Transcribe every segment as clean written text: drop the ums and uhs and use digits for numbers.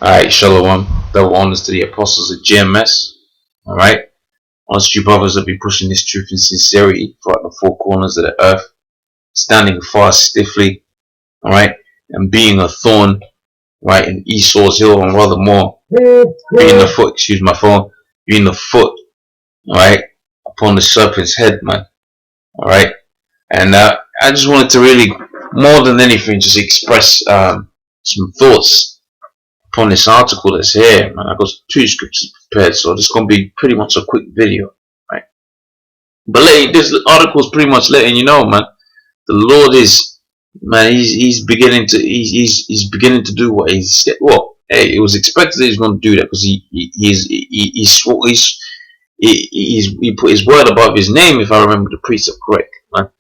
Alright, Shalom. Double honors to the apostles of GMS. Alright. Honest you brothers will be pushing this truth in sincerity throughout the four corners of the earth, standing fast stiffly, alright, and being a thorn, right, in Esau's heel and rather more, being the foot, excuse my phone, being the foot, alright, upon the serpent's head, man. Alright. And I just wanted to really, more than anything, just express some thoughts upon this article that's here, man. I got two scriptures prepared, so this is gonna be pretty much a quick video, right? But this article is pretty much letting you know, man. The Lord is, man. He's beginning to he's beginning to do what he said. Well, hey, it was expected that he's going to do that because he put his word above his name, if I remember the precept correct, man.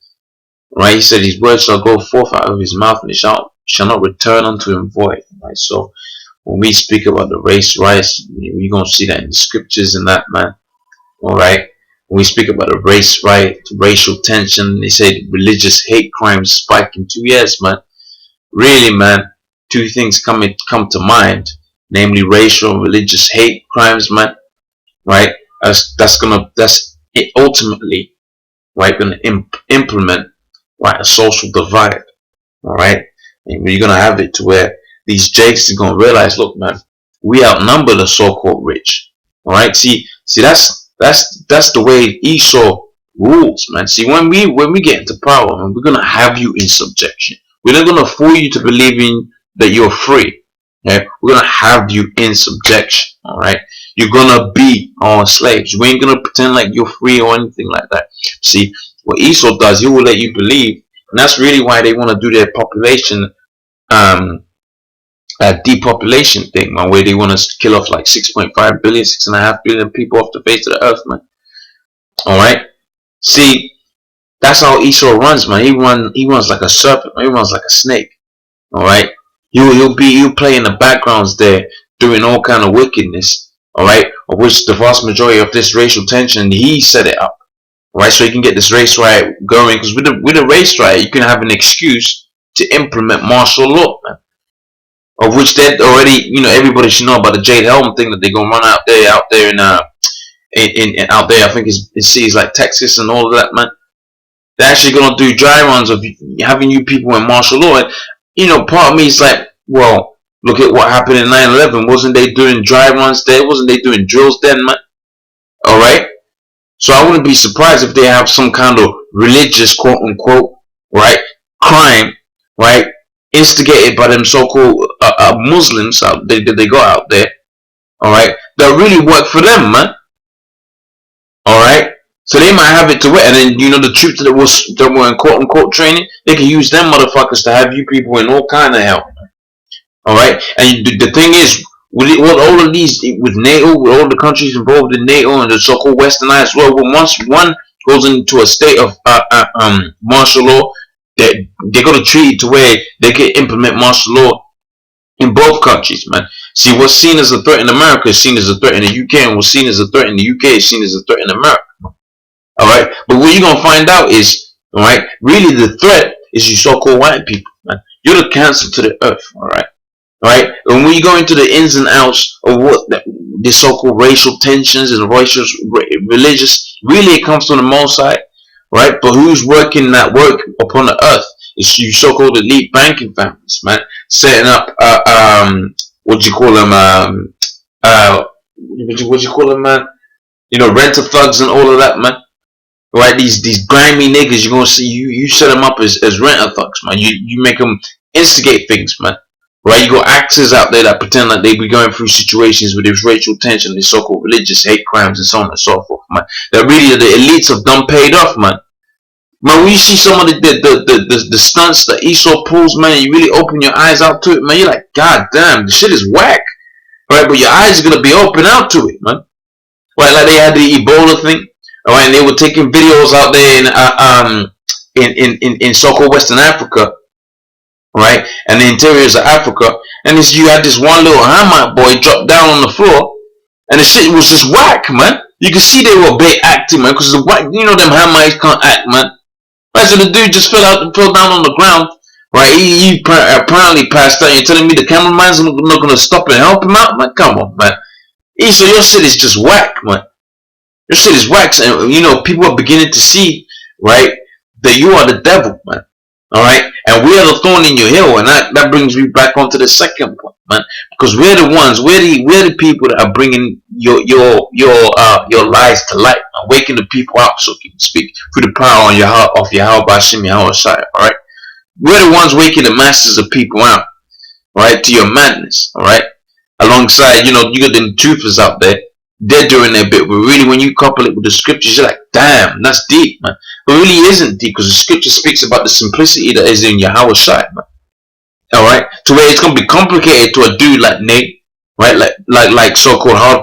Right? He said his word shall go forth out of his mouth, and it shall not return unto him void. Right? So when we speak about the race riots, you're going to see that in the scriptures and that, man. Alright? When we speak about the race riot, racial tension, they say religious hate crimes spike in 2 years, man. Really, man, two things come to mind, namely racial and religious hate crimes, man. Right? That's it ultimately, right, gonna implement, right, a social divide. Alright? And you're gonna have it to where these jakes are gonna realize, look, man, we outnumber the so-called rich. Alright, see that's the way Esau rules, man. See, when we get into power, man, we're gonna have you in subjection. We're not gonna fool you to believing that you're free. Okay? We're gonna have you in subjection. Alright, you're gonna be our slaves. We ain't gonna pretend like you're free or anything like that. See, what Esau does, he will let you believe, and that's really why they want to do their population depopulation thing, man, where they want to kill off like 6.5 billion, 6.5 billion people off the face of the earth, man. Alright? See, that's how Esau runs, man. He runs like a serpent, man. He runs like a snake. Alright? He'll play in the backgrounds there, doing all kind of wickedness, alright? Of which the vast majority of this racial tension, he set it up. Alright, so you can get this race riot going, because with a race riot, you can have an excuse to implement martial law, man. Of which that already, everybody should know about the Jade Helm thing that they're gonna run out there in out there. I think it's in cities like Texas and all of that, man. They're actually gonna do dry runs of having you people in martial law. And part of me is like, well, look at what happened in 9/11. Wasn't they doing dry runs there? Wasn't they doing drills then, man? All right. So I wouldn't be surprised if they have some kind of religious, quote unquote, right, crime, right, instigated by them so-called Muslims that they got out there, all right, that really work for them, man. All right, so they might have it to it, and then the troops that were in quote unquote training, they can use them motherfuckers to have you people in all kind of hell. All right, and the thing is, with all of these, with NATO, with all the countries involved in NATO and the so-called westernized world, when once one goes into a state of martial law, they're gonna treat it to where they can implement martial law in both countries, man. See, what's seen as a threat in America is seen as a threat in the UK, and what's seen as a threat in the UK is seen as a threat in America. All right, but what you're gonna find out is, all right, really the threat is you so-called white people, man. You're the cancer to the earth, all right. Right, and when you go into the ins and outs of what the so-called racial tensions and religious, really it comes from the Most High, right? But who's working that work upon the earth? It's you so-called elite banking families, man, setting up what do you call them? What you call them, man? Renter thugs and all of that, man. Right? These grimy niggas, you're gonna see you set them up as renter thugs, man. You make them instigate things, man. Right, you got actors out there that pretend like they be going through situations with this racial tension, this so-called religious hate crimes, and so on and so forth, man. That really the elites have done paid off, man. Man, when you see some of the stunts that Esau pulls, man, you really open your eyes out to it, man. You're like, God damn, the shit is whack, right? But your eyes are gonna be open out to it, man. Right, like they had the Ebola thing, alright, and they were taking videos out there in so-called Western Africa. Right, and the interiors of Africa, and you had this one little Hamite boy drop down on the floor, and the shit was just whack, man. You can see they were bait acting, man, because them Hamites can't act, man. Right, so the dude just fell down on the ground, Right? He apparently passed out. You're telling me the cameraman's not gonna stop and help him out, man? Come on, man. So your shit is just whack, man. Your shit is whack, and you know people are beginning to see, right, that you are the devil, man. All right, and we are the thorn in your heel, and that brings me back onto the second point, man. Because we're the people that are bringing your lies to light, man. Waking the people up, so you can speak through the power on your heart of Yahweh Bashim Yahweh Shai. All right, we're the ones waking the masses of people out, right, to your madness. All right, alongside, you know, you got them truthers out there. They're doing their bit, but really, when you couple it with the scriptures, you're like, damn, that's deep, man. But it really isn't deep, because the scripture speaks about the simplicity that is in Yahweh Shai, man. All right, to where it's gonna be complicated to a dude like Nate, right? Like so-called hard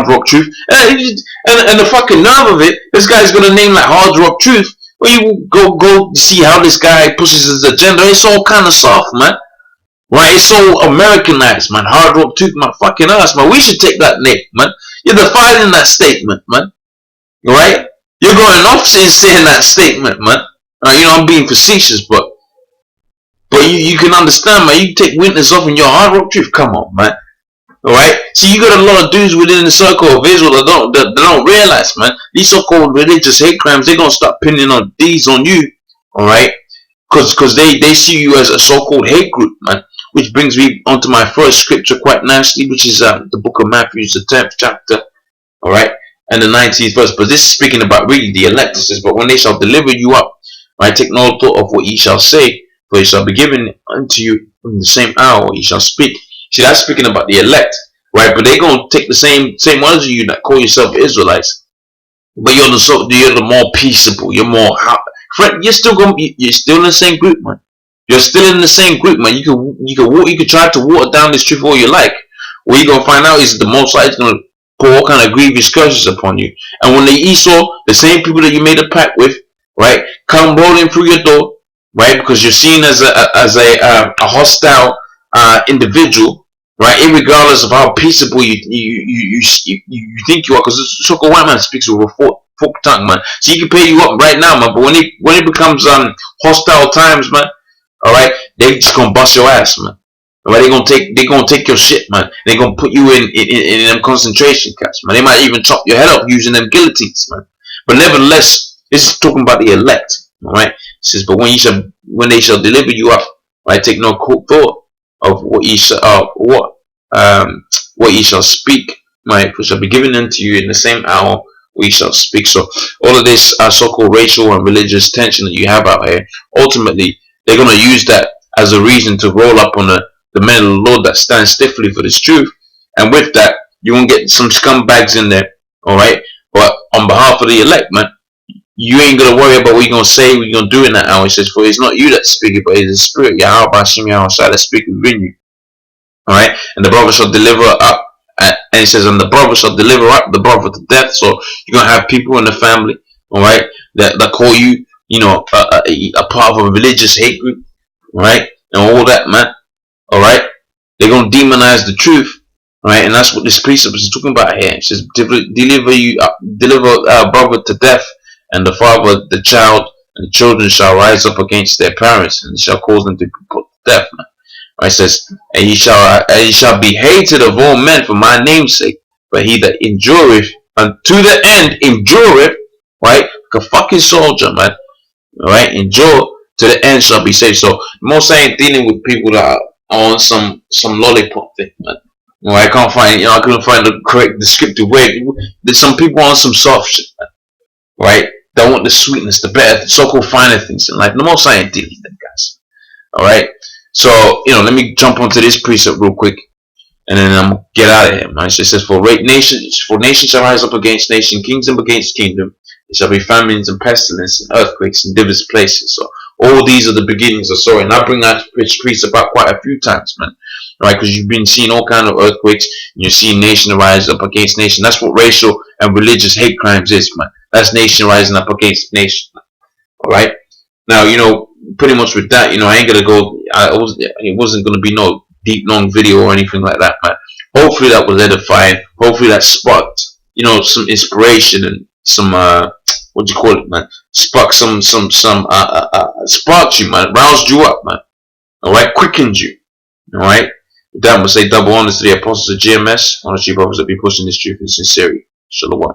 rock truth, and the fucking nerve of it, this guy's gonna name like hard rock truth. Well, you go see how this guy pushes his agenda. It's all kind of soft, man. Right? It's so Americanized, man. Hard rock truth, my fucking ass, man. We should take that name, man. You're defining that statement, man. Right? You're going off saying that statement, man. You know, I'm being facetious, but you can understand, man. You take witness off in your hard rock truth. Come on, man. Alright? See, you got a lot of dudes within the circle of Israel that don't realize, man. These so-called religious hate crimes, they're gonna start pinning on these on you. Alright? Because they see you as a so-called hate group, man. Which brings me onto my first scripture quite nicely, which is the book of Matthew, the 10th chapter, all right, and the 19th verse. But this is speaking about really the elect. It says, but when they shall deliver you up, right, take no thought of what ye shall say, for it shall be given unto you in the same hour ye shall speak. See, that's speaking about the elect, right? But they're going to take the same ones of you that call yourself Israelites, but you're the more peaceable, you're more, friend, you're still in the same group, man. You're still in the same group, man. You can try to water down this truth all you like. What you're gonna find out is the Most High is gonna pour all kind of grievous curses upon you. And when the Esau, the same people that you made a pact with, right, come rolling through your door, right, because you're seen as a hostile individual, right, irregardless of how peaceable you think you are, because the so-called white man speaks with a forked tongue, man. So he can pay you up right now, man. But when it becomes hostile times, man. Alright, they just gonna bust your ass, man. Alright, they gonna take your shit, man. They gonna put you in them concentration camps, man. They might even chop your head off using them guillotines, man. But nevertheless, this is talking about the elect. Alright, it says, but when they shall deliver you up, right, take no thought of what ye shall speak, right, which shall be given unto you in the same hour we shall speak. So all of this so-called racial and religious tension that you have out here, ultimately, they're going to use that as a reason to roll up on the men of the Lord that stand stiffly for this truth. And with that, you're going to get some scumbags in there. Alright? But on behalf of the elect, man, you ain't going to worry about what you're going to say, what you're going to do in that hour. He says, for it's not you that speak it, but it's the Spirit, Yahweh Bashim Yahweh Shai, that speak within you. Alright? And the brother shall deliver up. And he says, and the brother shall deliver up the brother to death. So you're going to have people in the family, alright, that call you, you know, a part of a religious hate group, right? And all that, man. Alright? They're going to demonize the truth, right? And that's what this precept is talking about here. It says, deliver brother to death, and the father, the child, and the children shall rise up against their parents, and shall cause them to be put to death, man. Right? It says, and ye shall be hated of all men for my name's sake, but he that endureth unto the end, endureth, right? Like a fucking soldier, man. Alright, endure to the end shall be saved. So most I ain't dealing with people that are on some lollipop thing, man. I can't find, I couldn't find the correct descriptive way. There's some people on some soft shit, man. Right? They want the sweetness, the better, so-called finer things in life. The most I ain't dealing with them guys. Alright? So, let me jump onto this precept real quick, and then I'm gonna get out of here, man. It says, for nations shall rise up against nation, kingdom against kingdom. There shall be famines and pestilence and earthquakes in diverse places. So all these are the beginnings of sorrow. And I bring that precept about quite a few times, man. Right? Because you've been seeing all kind of earthquakes. And you're seeing nation rise up against nation. That's what racial and religious hate crimes is, man. That's nation rising up against nation. Alright? Now, pretty much with that, I ain't gonna go. It wasn't gonna be no deep, long video or anything like that, man. Hopefully that was edifying. Hopefully that sparked, some inspiration and some what do you call it, man? spark sparked you, man, roused you up, man. All right, quickened you. All right. With that, I'm gonna say double honors to the apostles of GMS. Honor to you brothers that be pushing this truth in sincerity. Shalom.